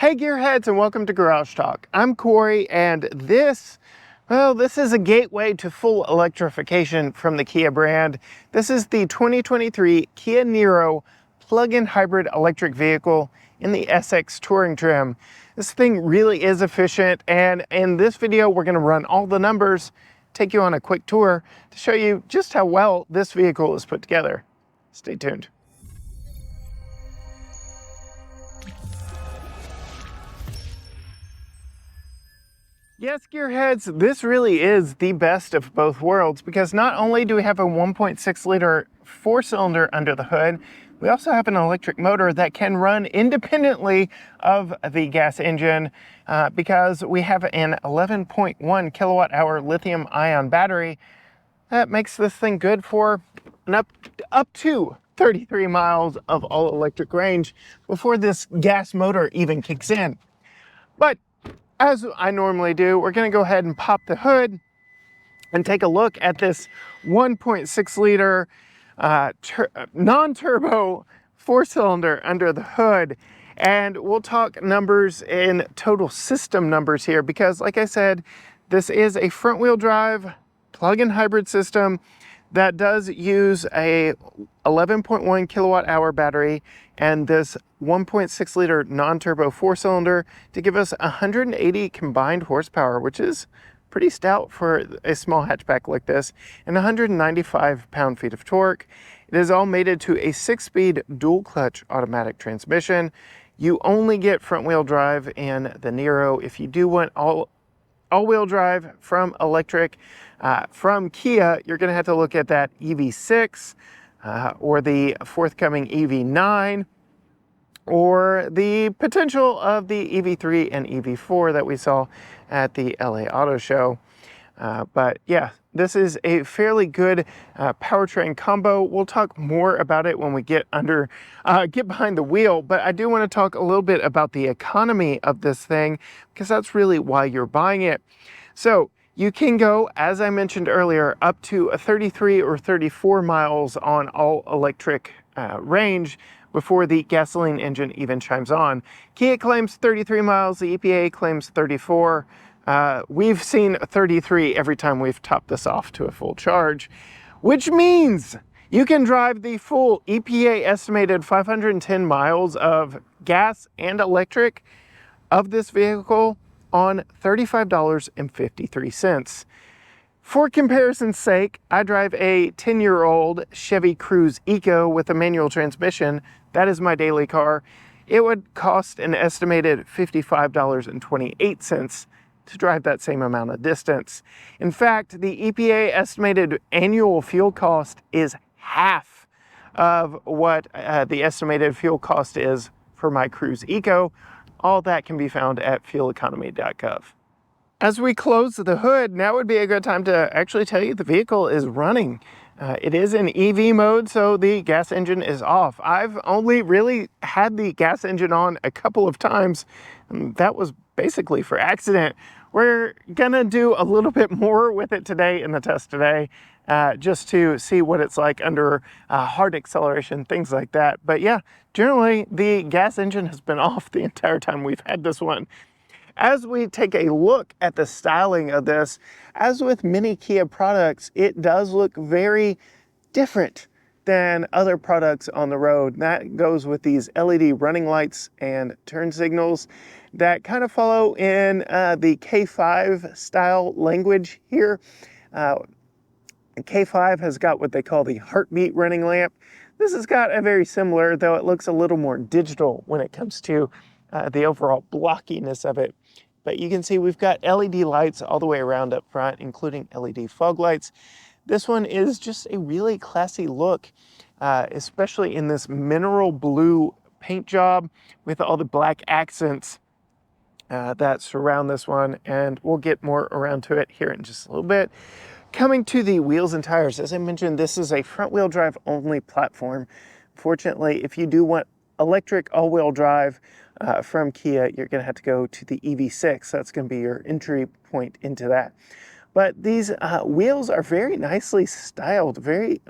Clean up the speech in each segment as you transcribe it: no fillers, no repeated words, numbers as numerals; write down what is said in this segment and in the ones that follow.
Hey gearheads, and welcome to Garage Talk. I'm Corey, and this is a gateway to full electrification from the Kia brand. This is the 2023 Kia Niro plug-in hybrid electric vehicle in the SX Touring trim. This thing really is efficient, and in this video we're going to run all the numbers, take you on a quick tour to show you just how well this vehicle is put together. Stay tuned. Yes, gearheads, this really is the best of both worlds because not only do we have a 1.6 liter four-cylinder under the hood, we also have an electric motor that can run independently of the gas engine because we have an 11.1 kilowatt hour lithium ion battery. That makes this thing good for up to 33 miles of all electric range before this gas motor even kicks in. But as I normally do, we're going to go ahead and pop the hood and take a look at this 1.6 liter non-turbo four-cylinder under the hood. And we'll talk numbers in total system numbers here because, like I said, this is a front-wheel drive plug-in hybrid system that does use a 11.1 kilowatt hour battery and this 1.6 liter non-turbo four-cylinder to give us 180 combined horsepower, which is pretty stout for a small hatchback like this, and 195 pound-feet of torque. It is all mated to a 6-speed dual-clutch automatic transmission. You only get front-wheel drive in the Niro. If you do want all-wheel drive from electric, from Kia, you're going to have to look at that EV6 or the forthcoming EV9 or the potential of the EV3 and EV4 that we saw at the LA Auto Show. But yeah, this is a fairly good powertrain combo. We'll talk more about it when we get behind the wheel, but I do want to talk a little bit about the economy of this thing because that's really why you're buying it. So you can go, as I mentioned earlier, up to a 33 or 34 miles on all electric range before the gasoline engine even chimes on. Kia claims 33 miles, the EPA claims 34. We've seen 33 every time we've topped this off to a full charge, which means you can drive the full EPA estimated 510 miles of gas and electric of this vehicle on $35.53. For comparison's sake, I drive a 10-year-old Chevy Cruze Eco with a manual transmission. That is my daily car. It would cost an estimated $55.28 to drive that same amount of distance. In fact, the EPA estimated annual fuel cost is half of what the estimated fuel cost is for my Cruze Eco. All that can be found at fueleconomy.gov. As we close the hood, now would be a good time to actually tell you the vehicle is running. It is in EV mode, so the gas engine is off. I've only really had the gas engine on a couple of times, and that was basically for accident. We're gonna do a little bit more with it today in the test today, just to see what it's like under hard acceleration, things like that. But yeah, generally the gas engine has been off the entire time we've had this one. As we take a look at the styling of this, as with many Kia products, it does look very different than other products on the road. That goes with these LED running lights and turn signals that kind of follow in the K5 style language here. K5 has got what they call the heartbeat running lamp. This has got a very similar, though it looks a little more digital when it comes to the overall blockiness of it. But you can see we've got LED lights all the way around up front, including LED fog lights. This one is just a really classy look, especially in this mineral blue paint job with all the black accents that surround this one. And we'll get more around to it here in just a little bit. Coming to the wheels and tires, as I mentioned, this is a front-wheel drive only platform. Fortunately, if you do want electric all-wheel drive from Kia, you're going to have to go to the EV6. That's going to be your entry point into that. But these wheels are very nicely styled, very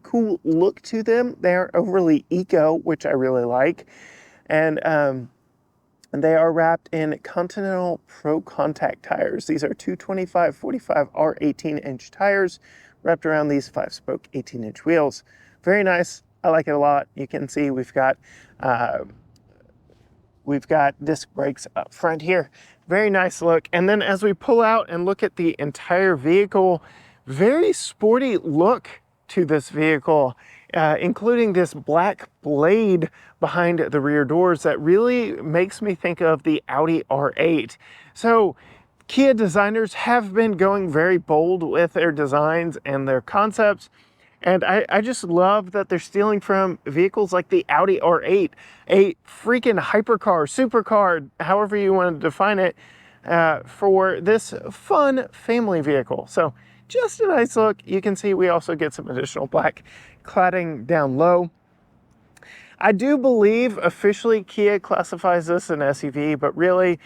cool look to them. They're overly eco, which I really like. And and they are wrapped in Continental Pro Contact tires. These are 225/45 R 18-inch tires wrapped around these 5-spoke 18-inch wheels. Very nice. I like it a lot. You can see we've got disc brakes up front here. Very nice look. And then as we pull out and look at the entire vehicle, very sporty look to this vehicle, including this black blade behind the rear doors that really makes me think of the Audi R8. So Kia designers have been going very bold with their designs and their concepts. And I just love that they're stealing from vehicles like the Audi R8, a freaking hypercar, supercar, however you want to define it, for this fun family vehicle. So just a nice look. You can see we also get some additional black cladding down low. I do believe officially Kia classifies this an SUV, but really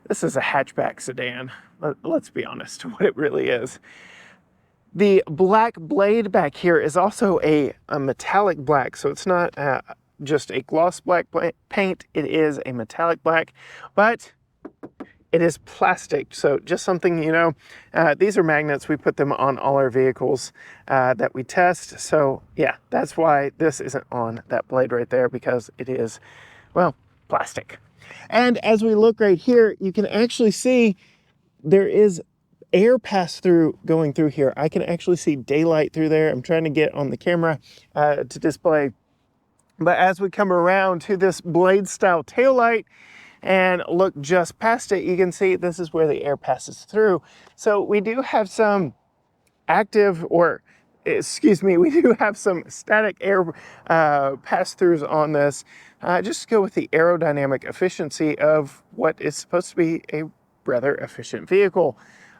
this is a hatchback sedan. Let's be honest, what it really is. The black blade back here is also a metallic black, so it's not just a gloss black paint, it is a metallic black, but it is plastic, so just something, you know, these are magnets. We put them on all our vehicles that we test, so yeah, that's why this isn't on that blade right there, because it is, well, plastic. And as we look right here, you can actually see there is air pass through going through here. I can actually see daylight through there. I'm trying to get on the camera to display. But as we come around to this blade style taillight and look just past it, you can see this is where the air passes through. So we do have some active, or excuse me, we do have some static air pass-throughs on this, just to go with the aerodynamic efficiency of what is supposed to be a rather efficient vehicle.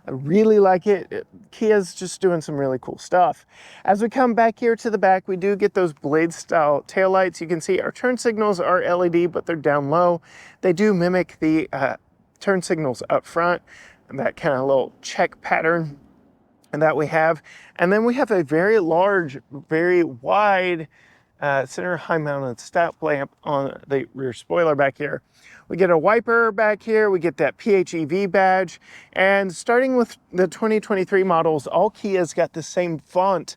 I really like it. Kia's just doing some really cool stuff. As we come back here to the back, we do get those blade style taillights. You can see our turn signals are LED, but they're down low. They do mimic the turn signals up front, and that kind of little check pattern that we have. And then we have a very large, very wide center high mounted stop lamp on the rear spoiler back here. We get a wiper back here, we get that PHEV badge, and starting with the 2023 models, all Kia's got the same font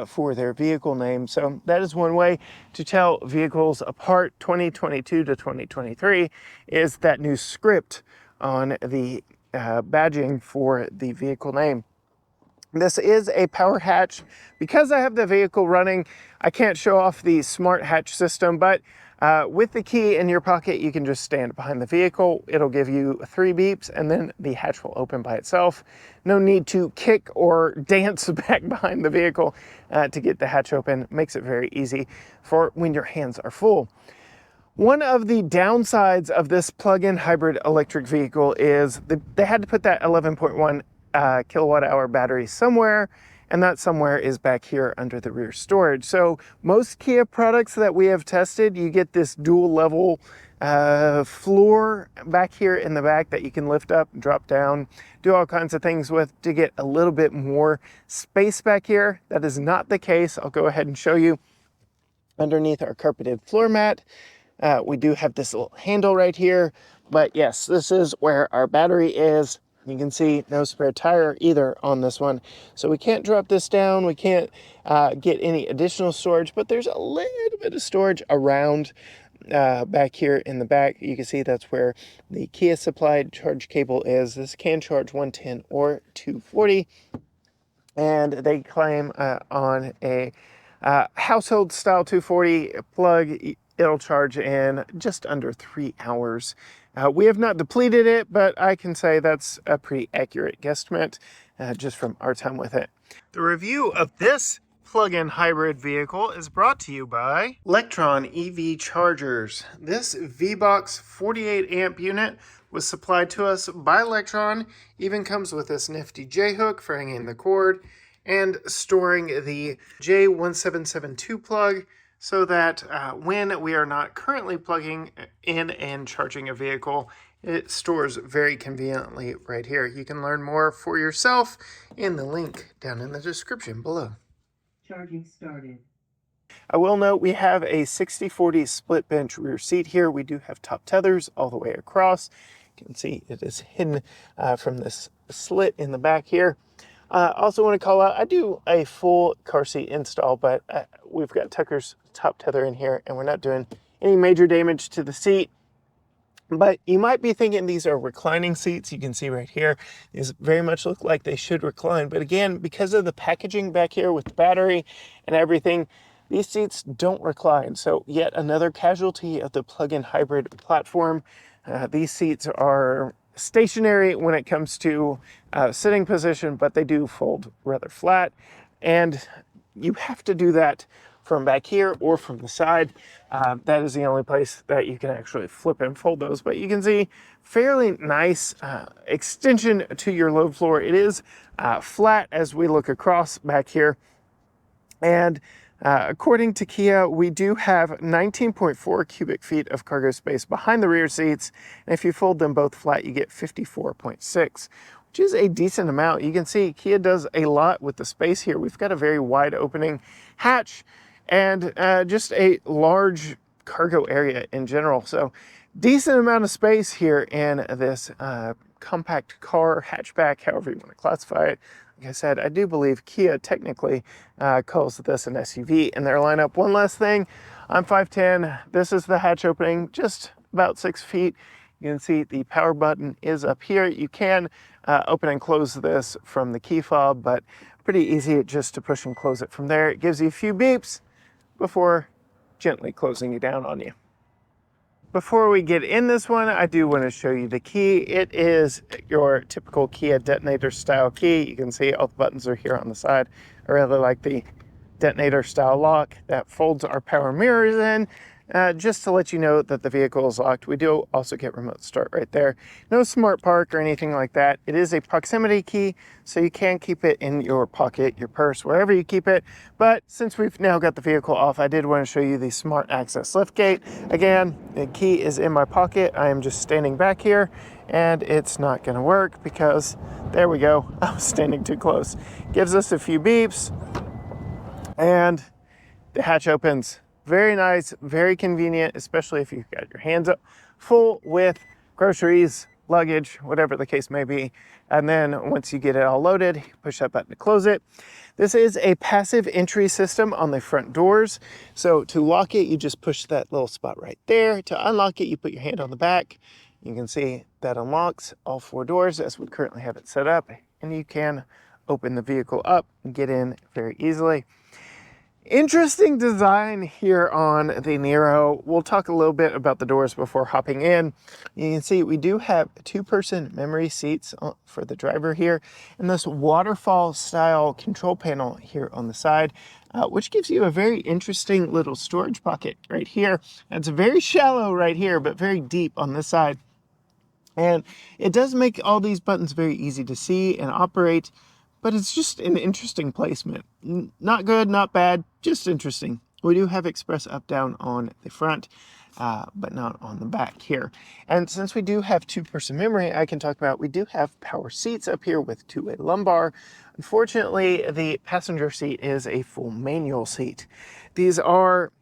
for their vehicle name. So that is one way to tell vehicles apart 2022 to 2023 is that new script on the badging for the vehicle name. This is a power hatch. Because I have the vehicle running, I can't show off the smart hatch system, but with the key in your pocket, you can just stand behind the vehicle. It'll give you 3 beeps and then the hatch will open by itself. No need to kick or dance back behind the vehicle to get the hatch open. Makes it very easy for when your hands are full. One of the downsides of this plug-in hybrid electric vehicle is they had to put that 11.1 kilowatt hour battery somewhere, and that somewhere is back here under the rear storage. So most Kia products that we have tested, you get this dual level floor back here in the back that you can lift up and drop down, do all kinds of things with to get a little bit more space back here. That is not the case. I'll go ahead and show you underneath our carpeted floor mat. We do have this little handle right here, but yes, this is where our battery is. You can see no spare tire either on this one. So we can't drop this down. We can't get any additional storage, but there's a little bit of storage around back here in the back. You can see that's where the Kia supplied charge cable is. This can charge 110 or 240. And they claim on a household style 240 plug, it'll charge in just under 3 hours. We have not depleted it, but I can say that's a pretty accurate guesstimate just from our time with it. The review of this plug-in hybrid vehicle is brought to you by Lectron EV Chargers. This VBox 48 amp unit was supplied to us by Lectron. Even comes with this nifty J-hook for hanging the cord and storing the J1772 plug, so that when we are not currently plugging in and charging a vehicle, it stores very conveniently right here. You can learn more for yourself in the link down in the description below. Charging started. I will note we have a 60/40 split bench rear seat here. We do have top tethers all the way across. You can see it is hidden from this slit in the back here. Also want to call out, I do a full car seat install, but we've got Tucker's top tether in here and we're not doing any major damage to the seat. But you might be thinking these are reclining seats. You can see right here, these very much look like they should recline. But again, because of the packaging back here with the battery and everything, these seats don't recline. So yet another casualty of the plug-in hybrid platform. These seats are stationary when it comes to sitting position, but they do fold rather flat. And you have to do that from back here or from the side. That is the only place that you can actually flip and fold those. But you can see fairly nice extension to your load floor. It is flat as we look across back here. And according to Kia, we do have 19.4 cubic feet of cargo space behind the rear seats. And if you fold them both flat, you get 54.6, which is a decent amount. You can see Kia does a lot with the space here. We've got a very wide opening hatch and just a large cargo area in general. So decent amount of space here in this compact car, hatchback, however you want to classify it. Like I said, I do believe Kia technically calls this an SUV in their lineup. One last thing, I'm 5'10". This is the hatch opening, just about 6 feet. You can see the power button is up here. You can open and close this from the key fob, but pretty easy just to push and close it from there. It gives you a few beeps before gently closing you down on you. Before we get in this one, I do want to show you the key. It is your typical Kia detonator style key. You can see all the buttons are here on the side. I really like the detonator style lock that folds our power mirrors in. Just to let you know that the vehicle is locked. We do also get remote start right there. No smart park or anything like that. It is a proximity key, so you can keep it in your pocket, your purse, wherever you keep it. But since we've now got the vehicle off, I did want to show you the smart access liftgate. Again, the key is in my pocket. I am just standing back here and it's not going to work because there we go. I was standing too close. Gives us a few beeps and the hatch opens. Very nice, very convenient, especially if you've got your hands up full with groceries, luggage, whatever the case may be. And then once you get it all loaded, push that button to close it. This is a passive entry system on the front doors. So to lock it, you just push that little spot right there. To unlock it, you put your hand on the back. You can see that unlocks all 4 doors as we currently have it set up. And you can open the vehicle up and get in very easily. Interesting design here on the Niro. We'll talk a little bit about the doors before hopping in. You can see we do have 2-person memory seats for the driver here, and this waterfall style control panel here on the side, which gives you a very interesting little storage pocket right here. It's very shallow right here, but very deep on this side. And it does make all these buttons very easy to see and operate, but it's just an interesting placement. Not good, not bad, just interesting. We do have express up down on the front, but not on the back here. And since we do have 2-person memory, I can talk about we do have power seats up here with 2-way lumbar. Unfortunately, the passenger seat is a full manual seat. These are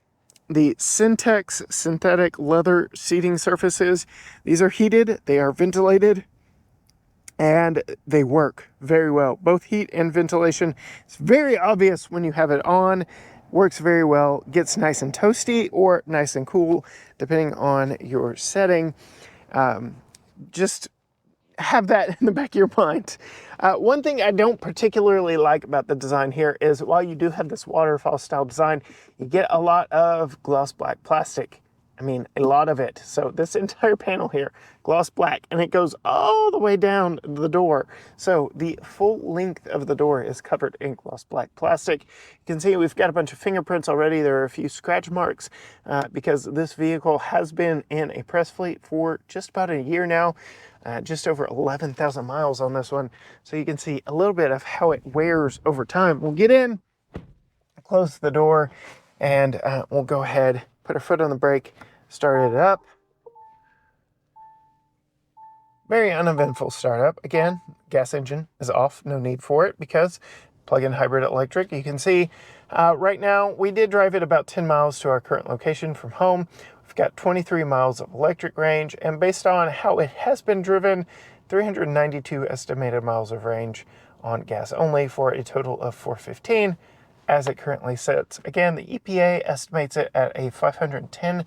the SynTex synthetic leather seating surfaces. These are heated, they are ventilated, and they work very well. Both heat and ventilation. It's very obvious when you have it on. Works very well. Gets nice and toasty or nice and cool, depending on your setting. Just have that in the back of your mind. One thing I don't particularly like about the design here is while you do have this waterfall style design, you get a lot of gloss black plastic. I mean, a lot of it. So this entire panel here, gloss black, and it goes all the way down the door. So the full length of the door is covered in gloss black plastic. You can see we've got a bunch of fingerprints already. There are a few scratch marks because this vehicle has been in a press fleet for just about a year now. Just over 11,000 miles on this one. So you can see a little bit of how it wears over time. We'll get in, close the door, and we'll go ahead, put our foot on the brake, start it up. Very uneventful startup. Again, gas engine is off, no need for it because plug-in hybrid electric. You can see Right now, we did drive it about 10 miles to our current location from home. We've got 23 miles of electric range, and based on how it has been driven, 392 estimated miles of range on gas only for a total of 415 as it currently sits. Again, the EPA estimates it at a 510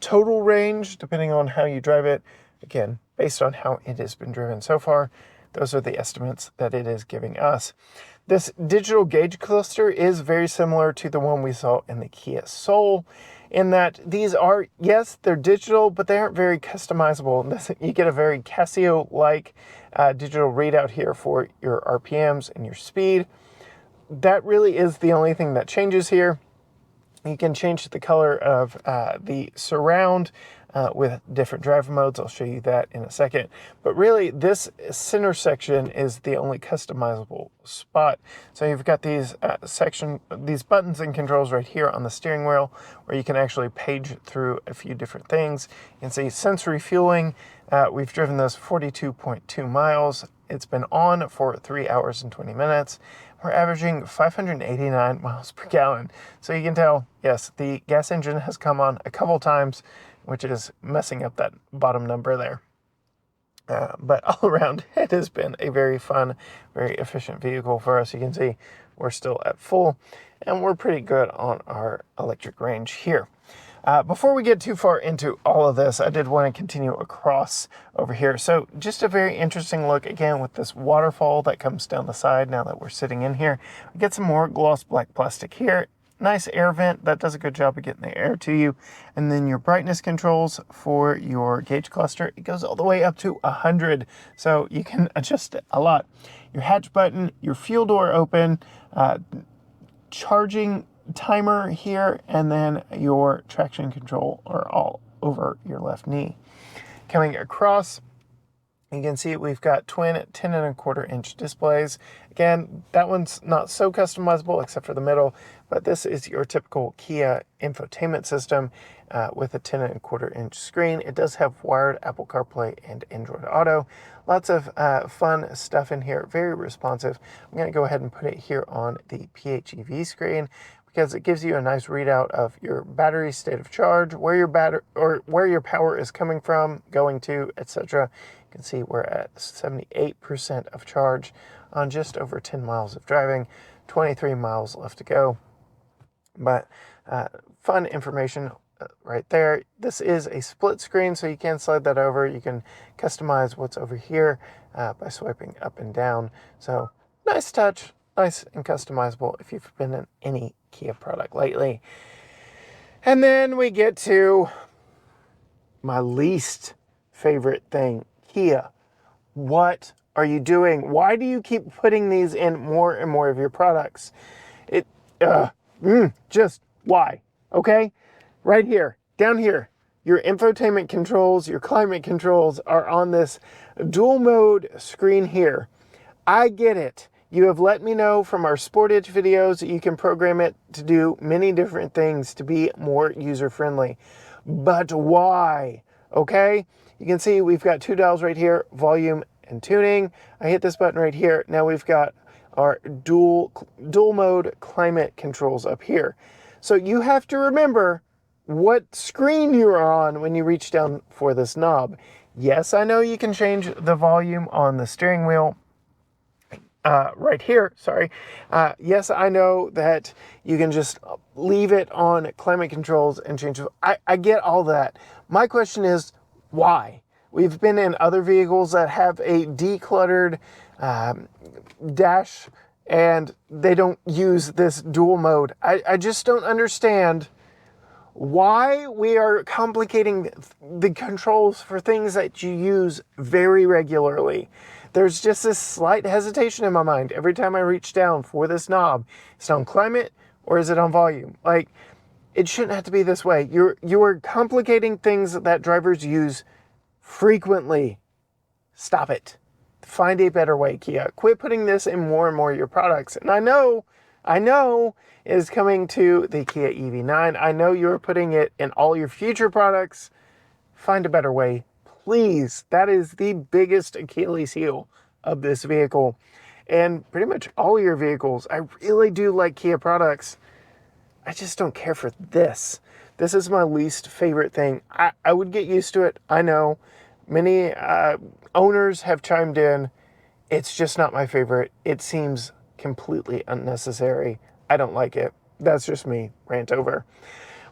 total range, depending on how you drive it. Again, based on how it has been driven so far, those are the estimates that it is giving us. This digital gauge cluster is very similar to the one we saw in the Kia Soul, in that these are, yes, they're digital, but they aren't very customizable. You get a very Casio-like digital readout here for your RPMs and your speed. That really is the only thing that changes here. You can change the color of the surround with different drive modes. I'll show you that in a second. But really, this center section is the only customizable spot. So you've got these these buttons and controls right here on the steering wheel, where you can actually page through a few different things. You can see sense refueling. We've driven this 42.2 miles. It's been on for 3 hours and 20 minutes. We're averaging 589 miles per gallon. So you can tell, yes, the gas engine has come on a couple times, which is messing up that bottom number there. But all around, it has been a very fun, very efficient vehicle for us. You can see we're still at full, and we're pretty good on our electric range here. Before we get too far into all of this, I did want to continue across over here. So just a very interesting look, again, with this waterfall that comes down the side now that we're sitting in here. We get some more gloss black plastic here. Nice air vent that does a good job of getting the air to you. And then your brightness controls for your gauge cluster, it goes all the way up to 100. So you can adjust it a lot. Your hatch button, your fuel door open, charging timer here, and then your traction control are all over your left knee. Coming across, you can see we've got twin 10.25-inch displays. Again, that one's not so customizable except for the middle, but this is your typical Kia infotainment system with a 10.25-inch screen. It does have wired Apple CarPlay and Android Auto. Lots of fun stuff in here, very responsive. I'm going to go ahead and put it here on the PHEV screen, because it gives you a nice readout of your battery state of charge, where your power is coming from, going to, etc. You can see we're at 78% of charge on just over 10 miles of driving, 23 miles left to go. But fun information right there. This is a split screen, so you can slide that over. You can customize what's over here by swiping up and down. So nice touch, nice and customizable if you've been in any Kia product lately. And then we get to my least favorite thing. Kia, what are you doing? Why do you keep putting these in more and more of your products? Just why? Okay, right here, down here, your infotainment controls, your climate controls are on this dual mode screen here. I get it. You have let me know from our Sportage videos that you can program it to do many different things to be more user-friendly. But why? Okay? You can see we've got two dials right here, volume and tuning. I hit this button right here. Now we've got our dual mode climate controls up here. So you have to remember what screen you're on when you reach down for this knob. Yes, I know you can change the volume on the steering wheel. Right here, sorry. Yes, I know that you can just leave it on climate controls and change it. I get all that. My question is, why? We've been in other vehicles that have a decluttered dash, and they don't use this dual mode. I just don't understand why we are complicating the controls for things that you use very regularly. There's just this slight hesitation in my mind every time I reach down for this knob. Is it on climate or is it on volume? Like, it shouldn't have to be this way. You are complicating things that drivers use frequently. Stop it. Find a better way, Kia. Quit putting this in more and more of your products. And I know it is coming to the Kia EV9. I know you're putting it in all your future products. Find a better way, please. That is the biggest Achilles heel of this vehicle. And pretty much all your vehicles. I really do like Kia products. I just don't care for this. This is my least favorite thing. I would get used to it. I know many owners have chimed in. It's just not my favorite. It seems completely unnecessary. I don't like it. That's just me. Rant over.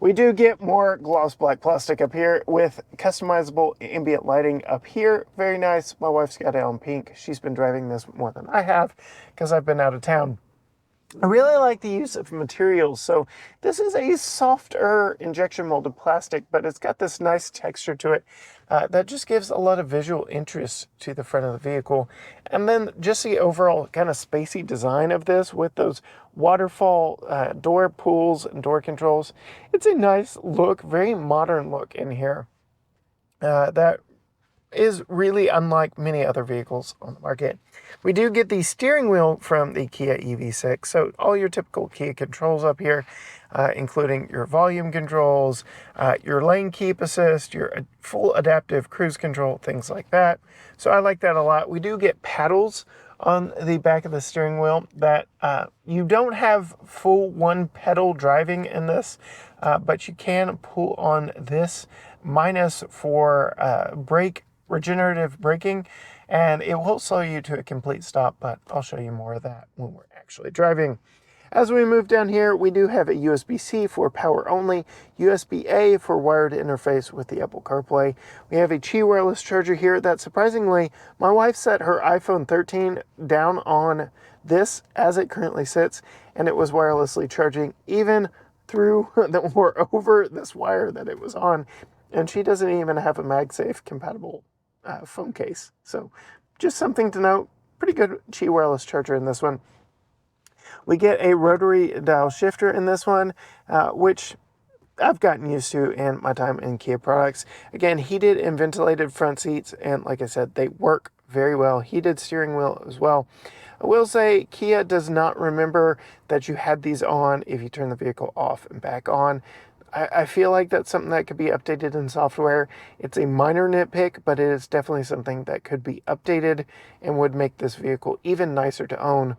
We do get more gloss black plastic up here with customizable ambient lighting up here. Very nice. My wife's got it on pink. She's been driving this more than I have because I've been out of town. I really like the use of materials. So this is a softer injection molded plastic, but it's got this nice texture to it that just gives a lot of visual interest to the front of the vehicle. And then just the overall kind of spacey design of this with those waterfall door pulls and door controls. It's a nice look, very modern look in here. That is really unlike many other vehicles on the market. We do get the steering wheel from the Kia EV6, so all your typical Kia controls up here, including your volume controls, your lane keep assist, your full adaptive cruise control, things like that. So I like that a lot. We do get paddles on the back of the steering wheel that you don't have full one pedal driving in this, but you can pull on this minus for brake regenerative braking, and it will slow you to a complete stop, but I'll show you more of that when we're actually driving. As we move down here, we do have a USB-C for power only, USB-A for wired interface with the Apple CarPlay. We have a Qi wireless charger here that surprisingly, my wife set her iPhone 13 down on this as it currently sits, and it was wirelessly charging even through or over this wire that it was on, and she doesn't even have a MagSafe compatible phone case. So just something to note. Pretty good Qi wireless charger in this one. We get a rotary dial shifter in this one, which I've gotten used to in my time in Kia products. Again, heated and ventilated front seats, and like I said, they work very well. Heated steering wheel as well. I will say Kia does not remember that you had these on if you turn the vehicle off and back on. I feel like that's something that could be updated in software. It's a minor nitpick, but it is definitely something that could be updated and would make this vehicle even nicer to own.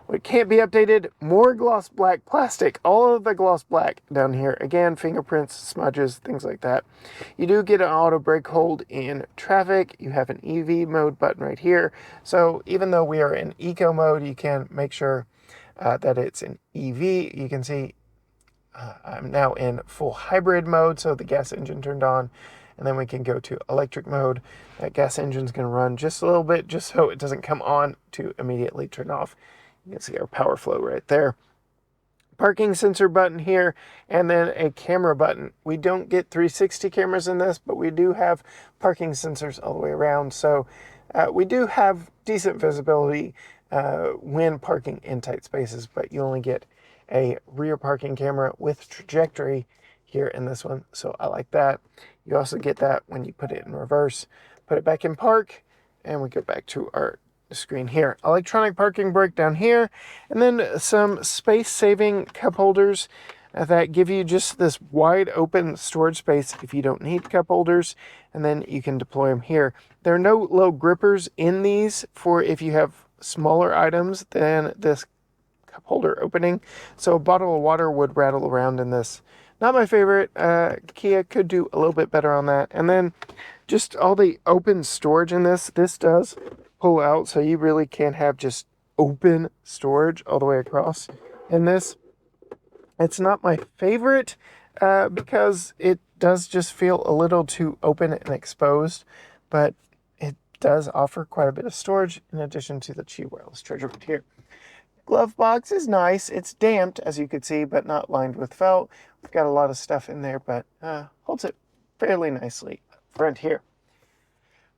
What can't be updated, more gloss black plastic. All of the gloss black down here. Again, fingerprints, smudges, things like that. You do get an auto brake hold in traffic. You have an EV mode button right here. So even though we are in eco mode, you can make sure that it's an EV. You can see I'm now in full hybrid mode, so the gas engine turned on, and then we can go to electric mode. That gas engine's going to run just a little bit, just so it doesn't come on to immediately turn off. You can see our power flow right there. Parking sensor button here, and then a camera button. We don't get 360 cameras in this, but we do have parking sensors all the way around, so we do have decent visibility when parking in tight spaces, but you only get a rear parking camera with trajectory here in this one, so I like that. You also get that when you put it in reverse. Put it back in park, and we go back to our screen here. Electronic parking brake down here, and then some space-saving cup holders that give you just this wide open storage space if you don't need cup holders, and then you can deploy them here. There are no low grippers in these for if you have smaller items than this cup holder opening, so a bottle of water would rattle around in this. Not my favorite. Kia could do a little bit better on that. And then just all the open storage in this does pull out, so you really can have just open storage all the way across in this. It's not my favorite because it does just feel a little too open and exposed, but it does offer quite a bit of storage in addition to the Qi wireless charger right here. Glove box is nice. It's damped, as you can see, but not lined with felt. We've got a lot of stuff in there, but holds it fairly nicely up front here.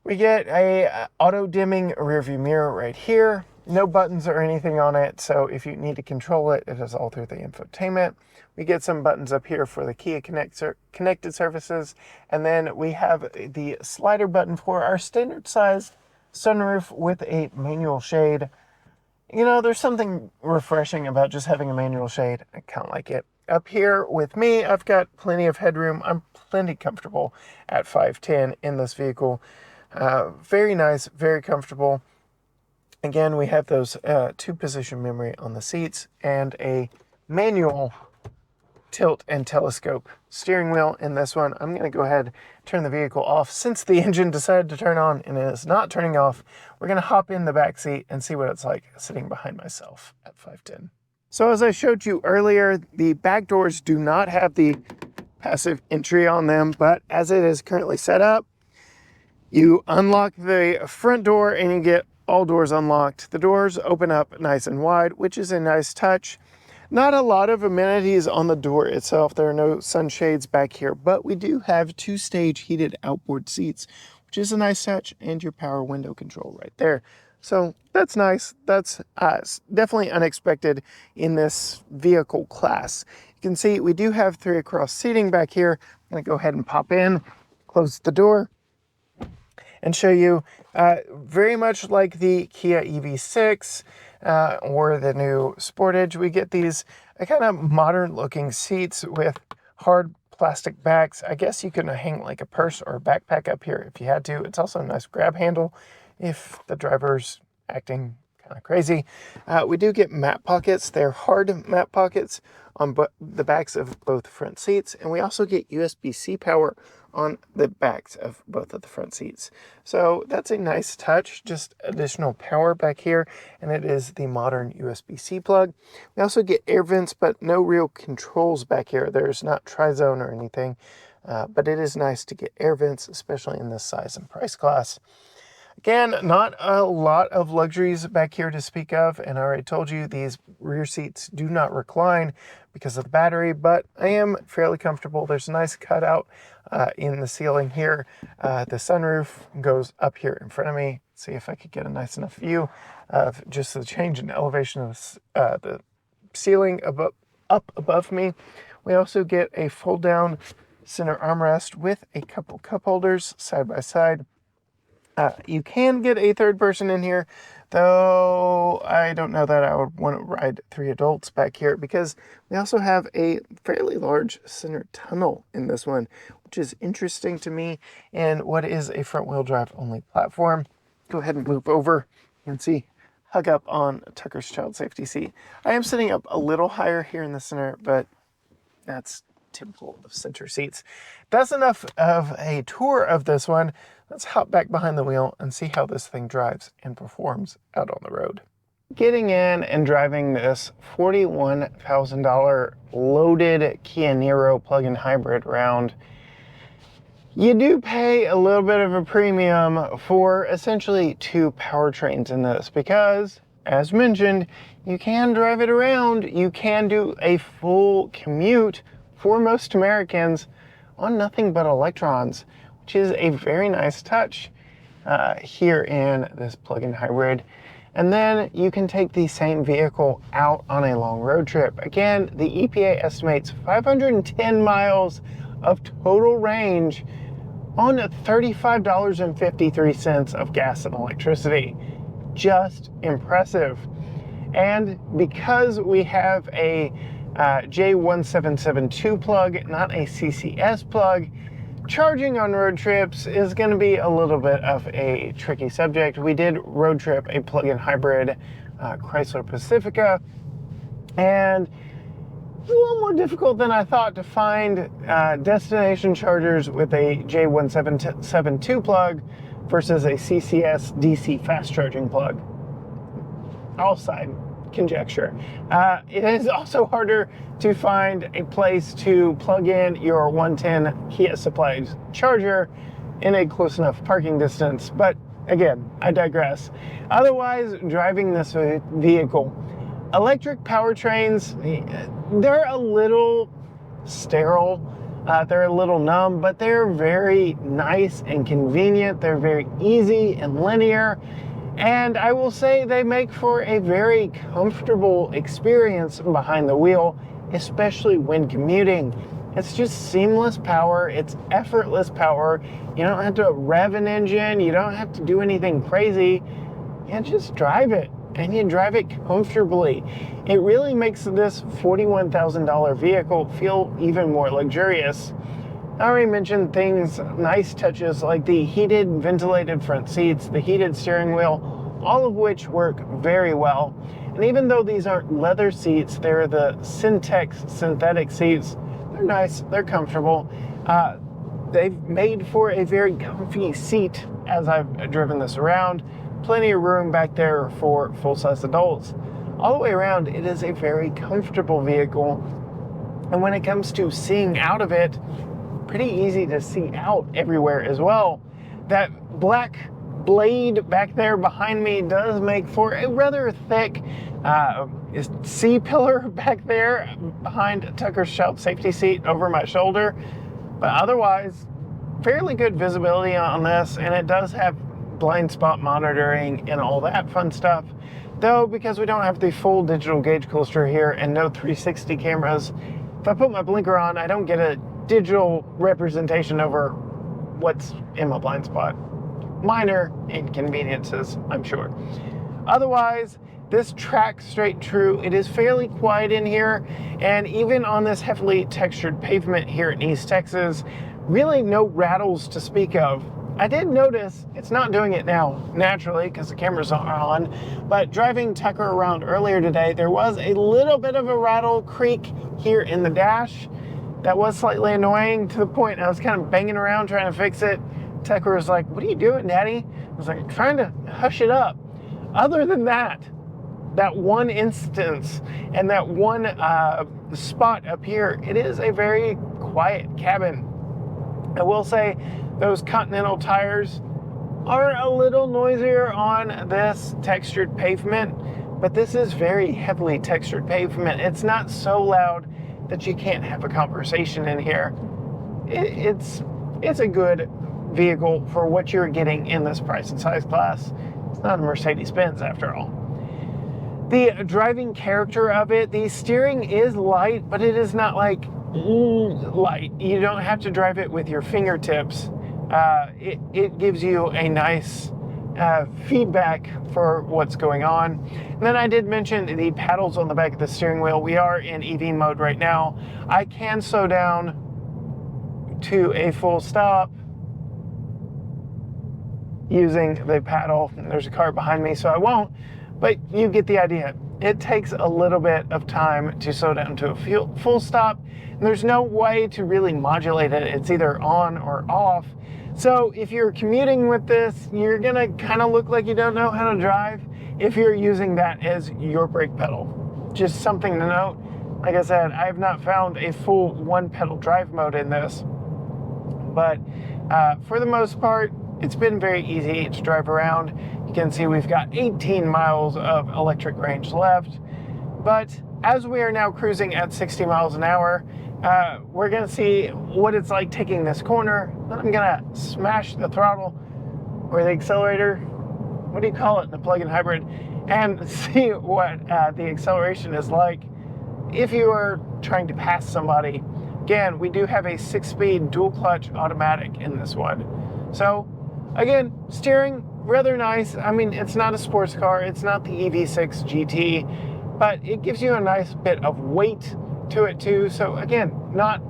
We get a auto-dimming rearview mirror right here. No buttons or anything on it, so if you need to control it, it is all through the infotainment. We get some buttons up here for the Kia connected services, and then we have the slider button for our standard size sunroof with a manual shade. You know, there's something refreshing about just having a manual shade. I kind of like it. Up here with me, I've got plenty of headroom. I'm plenty comfortable at 5'10" in this vehicle. Very nice, very comfortable. Again, we have those 2-position memory on the seats and a manual tilt and telescope steering wheel in this one. I'm going to go ahead and turn the vehicle off. Since the engine decided to turn on and it is not turning off, we're going to hop in the back seat and see what it's like sitting behind myself at 5'10". So as I showed you earlier, the back doors do not have the passive entry on them, but as it is currently set up, you unlock the front door and you get all doors unlocked. The doors open up nice and wide, which is a nice touch. Not a lot of amenities on the door itself. There are no sunshades back here, but we do have 2-stage heated outboard seats, which is a nice touch, and your power window control right there. So that's nice. That's definitely unexpected in this vehicle class. You can see we do have 3 across seating back here. I'm gonna go ahead and pop in, close the door, and show you very much like the Kia EV6 or the new Sportage. We get these kind of modern looking seats with hard plastic backs. I guess you could hang like a purse or a backpack up here if you had to. It's also a nice grab handle if the driver's acting kind of crazy. We do get mat pockets. They're hard mat pockets on the backs of both front seats, and we also get USB-C power on the backs of both of the front seats. So that's a nice touch, just additional power back here, and it is the modern USB-C plug. We also get air vents, but no real controls back here. There's not tri-zone or anything, but it is nice to get air vents, especially in this size and price class. Again, not a lot of luxuries back here to speak of, and I already told you these rear seats do not recline because of the battery, but I am fairly comfortable. There's a nice cutout in the ceiling here. The sunroof goes up here in front of me. See if I could get a nice enough view of just the change in elevation of the ceiling up above me. We also get a fold-down center armrest with a couple cup holders side by side. You can get a third person in here, though I don't know that I would want to ride 3 adults back here, because we also have a fairly large center tunnel in this one, which is interesting to me and what is a front wheel drive only platform. Go ahead and move over. You can see hug up on Tucker's child safety seat. I am sitting up a little higher here in the center, but that's typical of center seats. That's enough of a tour of this one. Let's hop back behind the wheel and see how this thing drives and performs out on the road. Getting in and driving this $41,000 loaded Kia Niro plug-in hybrid around, you do pay a little bit of a premium for essentially 2 powertrains in this, because as mentioned, you can drive it around. You can do a full commute for most Americans on nothing but electrons, which is a very nice touch here in this plug-in hybrid. And then you can take the same vehicle out on a long road trip. Again, the EPA estimates 510 miles of total range on $35.53 of gas and electricity. Just impressive. And because we have a J1772 plug, not a CCS plug, charging on road trips is going to be a little bit of a tricky subject. We did road trip a plug-in hybrid Chrysler Pacifica, and it's a little more difficult than I thought to find destination chargers with a J1772 plug versus a CCS DC fast charging plug. All side conjecture. It is also harder to find a place to plug in your 110 Kia supplied charger in a close enough parking distance, but again, I digress. Otherwise, driving this vehicle, electric powertrains, they're a little sterile, they're a little numb, but they're very nice and convenient. They're very easy and linear. And I will say they make for a very comfortable experience behind the wheel, especially when commuting. It's just seamless power. It's effortless power. You don't have to rev an engine. You don't have to do anything crazy. You just drive it, and you drive it comfortably. It really makes this $41,000 vehicle feel even more luxurious. I already mentioned things, nice touches like the heated, ventilated front seats, the heated steering wheel, all of which work very well. And even though these aren't leather seats, they're the SynTex synthetic seats, They're nice, they're comfortable. They've made for a very comfy seat as I've driven this around. Plenty of room back there for full-size adults. All the way around, it is a very comfortable vehicle. And when it comes to seeing out of it, pretty easy to see out everywhere as well. That black blade back there behind me does make for a rather thick C-pillar back there behind Tucker's child safety seat over my shoulder. But otherwise, fairly good visibility on this, and it does have blind spot monitoring and all that fun stuff. Though, because we don't have the full digital gauge cluster here and no 360 cameras, if I put my blinker on, I don't get a digital representation over what's in my blind spot. Minor inconveniences, I'm sure. Otherwise, this tracks straight true. It is fairly quiet in here, and even on this heavily textured pavement here in East Texas, really no rattles to speak of. I did notice it's not doing it now, naturally, because the cameras are on, but driving Tucker around earlier today, there was a little bit of a rattle creak here in the dash. That was slightly annoying, to the point I was kind of banging around trying to fix it. Tucker was like, "What are you doing, Daddy?" I was like, "Trying to hush it up." Other than that one instance and that one spot up here, it is a very quiet cabin. I will say those Continental tires are a little noisier on this textured pavement, but this is very heavily textured pavement. It's not so loud that you can't have a conversation in here. It's a good vehicle for what you're getting in this price and size class. It's not a Mercedes-Benz after all. The driving character of it, the steering is light, but it is not like light. You don't have to drive it with your fingertips. It gives you a nice feedback for what's going on. And then I did mention the paddles on the back of the steering wheel. We are in EV mode right now. I can slow down to a full stop using the paddle. There's a car behind me, so I won't, but you get the idea. It takes a little bit of time to slow down to a full stop, and there's no way to really modulate it. It's either on or off. So if you're commuting with this, you're gonna kind of look like you don't know how to drive if you're using that as your brake pedal. Just something to note. Like I said, I have not found a full one pedal drive mode in this, but for the most part, it's been very easy to drive around. You can see we've got 18 miles of electric range left, but as we are now cruising at 60 miles an hour, we're gonna see what it's like taking this corner. Then I'm gonna smash the throttle or the accelerator, what do you call it in the plug-in hybrid, and see what the acceleration is like if you are trying to pass somebody. Again, we do have a 6-speed dual clutch automatic in this one. So again, steering rather nice. I mean, it's not a sports car, it's not the EV6 GT, but it gives you a nice bit of weight to it too. So again, not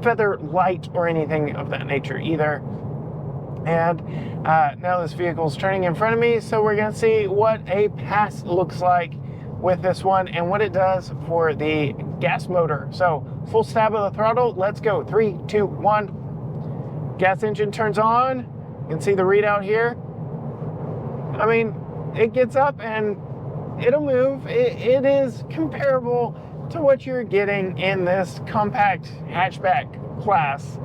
feather light or anything of that nature either. And now this vehicle is turning in front of me, so we're gonna see what a pass looks like with this one and what it does for the gas motor. So full stab of the throttle, let's go. 3, 2, 1. Gas engine turns on. You can see the readout here. I mean, it gets up and it'll move. It is comparable to what you're getting in this compact hatchback class.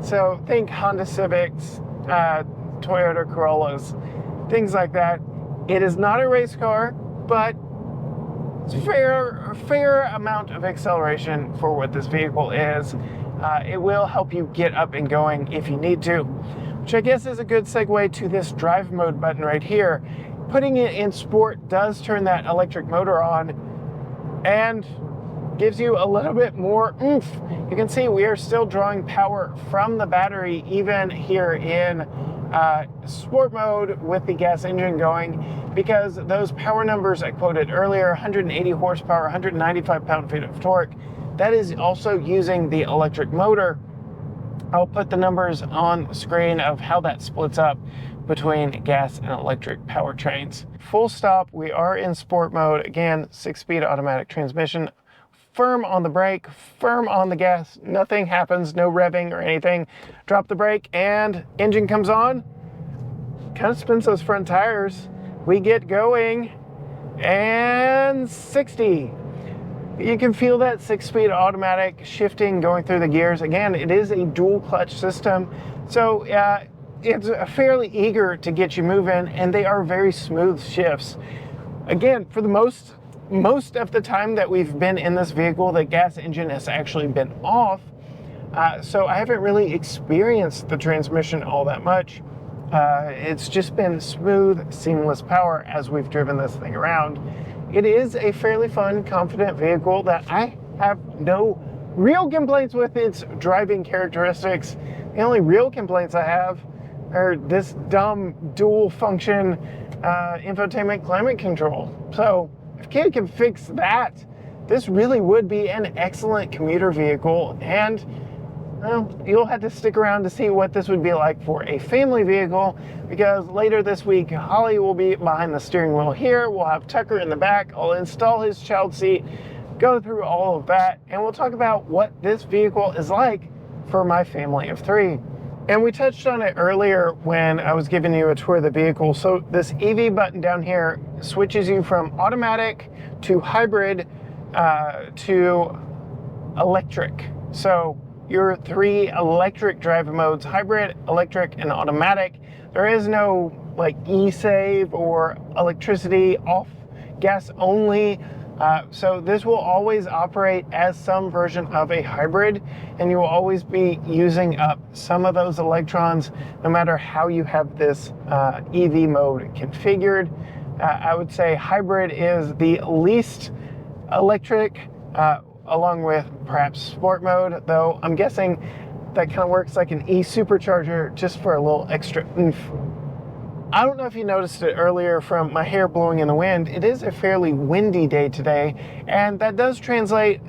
So think Honda Civics, Toyota Corollas, things like that. It is not a race car, but it's a fair amount of acceleration for what this vehicle is. It will help you get up and going if you need to, which I guess is a good segue to this drive mode button right here. Putting it in sport does turn that electric motor on and gives you a little bit more oomph. You can see we are still drawing power from the battery even here in sport mode with the gas engine going, because those power numbers I quoted earlier, 180 horsepower, 195 pound-feet of torque, that is also using the electric motor. I'll put the numbers on the screen of how that splits up between gas and electric powertrains. Full stop, we are in sport mode. Again, 6-speed automatic transmission, firm on the brake, firm on the gas, nothing happens, no revving or anything. Drop the brake and engine comes on, kind of spins those front tires. We get going, and 60. You can feel that 6-speed automatic shifting going through the gears. Again, it is a dual clutch system, so it's fairly eager to get you moving, and they are very smooth shifts. Again, for the most of the time that we've been in this vehicle, the gas engine has actually been off, so I haven't really experienced the transmission all that much. It's just been smooth, seamless power as we've driven this thing around. It is a fairly fun, confident vehicle that I have no real complaints with its driving characteristics. The only real complaints I have are this dumb dual function infotainment climate control. So if Kia can fix that, this really would be an excellent commuter vehicle, and well, you'll have to stick around to see what this would be like for a family vehicle, because later this week, Holly will be behind the steering wheel here. We'll have Tucker in the back. I'll install his child seat, go through all of that, and we'll talk about what this vehicle is like for my family of 3. And we touched on it earlier when I was giving you a tour of the vehicle. So this EV button down here switches you from automatic to hybrid to electric. So your 3 electric drive modes: hybrid, electric, and automatic. There is no like e-save or electricity off, gas only. So this will always operate as some version of a hybrid, and you will always be using up some of those electrons no matter how you have this EV mode configured. I would say hybrid is the least electric, along with perhaps sport mode, though I'm guessing that kind of works like an e-supercharger just for a little extra oomph. I don't know if you noticed it earlier from my hair blowing in the wind. It is a fairly windy day today, and that does translate,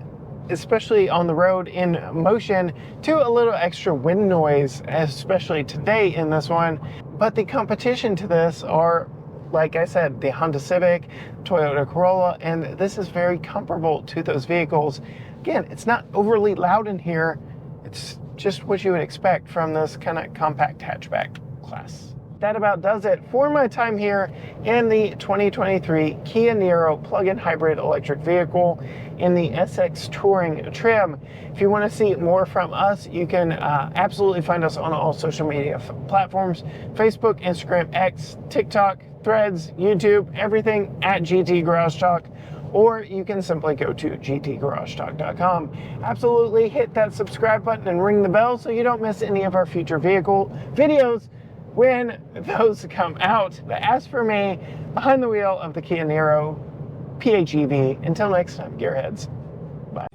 especially on the road in motion, to a little extra wind noise, especially today in this one. But the competition to this are, like I said, the Honda Civic, Toyota Corolla, and this is very comparable to those vehicles. Again, it's not overly loud in here. It's just what you would expect from this kind of compact hatchback class. That about does it for my time here in the 2023 Kia Niro plug-in hybrid electric vehicle in the SX Touring trim. If you want to see more from us, you can absolutely find us on all social media platforms: Facebook, Instagram, X, TikTok, Threads, YouTube, everything at GT Garage Talk, or you can simply go to gtgaragetalk.com. Absolutely hit that subscribe button and ring the bell so you don't miss any of our future vehicle videos when those come out. But as for me, behind the wheel of the Kia Niro PHEV, until next time, gearheads, bye.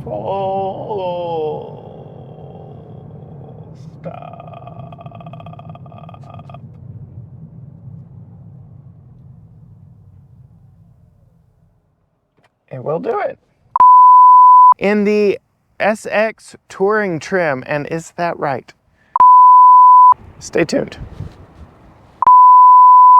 Full stop. It will do it. In the SX Touring trim, and is that right? Stay tuned.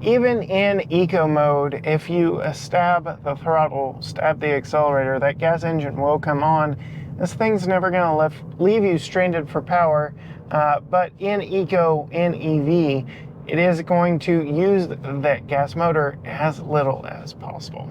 Even in eco mode, if you stab the throttle, stab the accelerator, that gas engine will come on. This thing's never gonna leave you stranded for power, but in eco, in EV, it is going to use that gas motor as little as possible.